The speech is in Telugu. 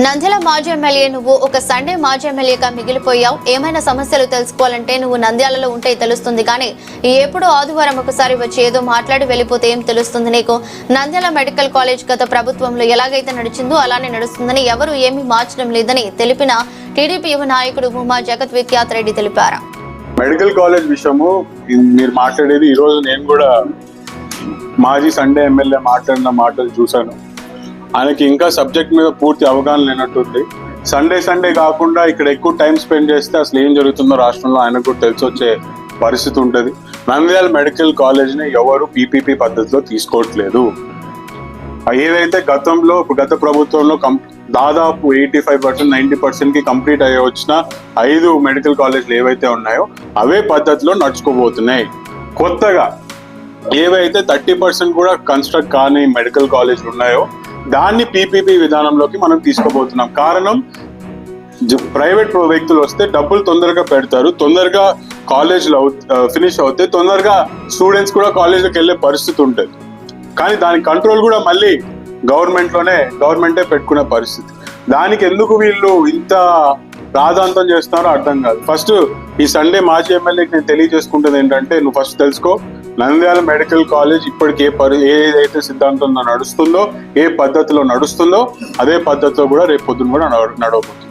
నంద్యాల మాజీ ఎమ్మెల్యే నువ్వు ఒక సండే మాజీ ఎమ్మెల్యేగా మిగిలిపోయావు. ఏమైనా సమస్యలు తెలుసుకోవాలంటే నువ్వు నంద్యాలలో ఉంటే తెలుస్తుంది, కానీ ఎప్పుడో ఆదివారం ఒకసారి వచ్చి ఏదో మాట్లాడి వెళ్ళిపోతే ఏం తెలుస్తుంది నీకు? నంద్యాల మెడికల్ కాలేజ్ గత ప్రభుత్వంలో ఎలాగైతే నడిచిందో అలానే నడుస్తుందని, ఎవరు ఏమీ మార్చడం లేదని తెలిపిన టీడీపీ యువ నాయకుడు భూమా జగత్ విఖ్యాత్ రెడ్డి తెలిపారు. మెడికల్ కాలేజ్ విషయము మీరు మాట్లాడేది, ఈ రోజు నేను కూడా మాజీ సండే ఎమ్మెల్యే మాట్లాడిన మాటలు చూశాను. ఆయనకి ఇంకా సబ్జెక్ట్ మీద పూర్తి అవగాహన లేనట్టుంది. సండే కాకుండా ఇక్కడ ఎక్కువ టైం స్పెండ్ చేస్తే అసలు ఏం జరుగుతుందో రాష్ట్రంలో ఆయనకు కూడా తెలిసి వచ్చే పరిస్థితి ఉంటుంది. నంద్యాల మెడికల్ కాలేజ్ని ఎవరు పీపీపీ పద్ధతిలో తీసుకోవట్లేదు. ఏదైతే గత ప్రభుత్వంలో దాదాపు 85% 90% కంప్లీట్ అయ్యి వచ్చిన 5 మెడికల్ కాలేజ్లు ఏవైతే ఉన్నాయో అవే పద్ధతిలో నడుచుకోబోతున్నాయి. కొత్తగా ఏవైతే 30% కూడా కన్స్ట్రక్ట్ కాని మెడికల్ కాలేజ్లు ఉన్నాయో దాన్ని పీపీపీ విధానంలోకి మనం తీసుకోబోతున్నాం. కారణం, ప్రైవేట్ వ్యక్తులు వస్తే డబ్బులు తొందరగా పెడతారు, తొందరగా కాలేజ్లో ఫినిష్ అవుతాయి, తొందరగా స్టూడెంట్స్ కూడా కాలేజ్కి వెళ్ళే పరిస్థితి ఉంటుంది. కానీ దాని కంట్రోల్ కూడా మళ్ళీ గవర్నమెంటే పెట్టుకునే పరిస్థితి. దానికి ఎందుకు వీళ్ళు ఇంత ప్రాధాన్యతం చేస్తున్నారో అర్థం కాదు. ఫస్ట్ ఈ సండే మాజీ ఎమ్మెల్యేకి నేను తెలియజేసుకుంటుంది ఏంటంటే, నువ్వు ఫస్ట్ తెలుసుకో, నంద్యాల మెడికల్ కాలేజ్ ఇప్పటికి ఏదైతే సిద్ధాంతంలో నడుస్తుందో, ఏ పద్ధతిలో నడుస్తుందో అదే పద్ధతిలో కూడా రేపు పొద్దున కూడా నడవబోతుంది.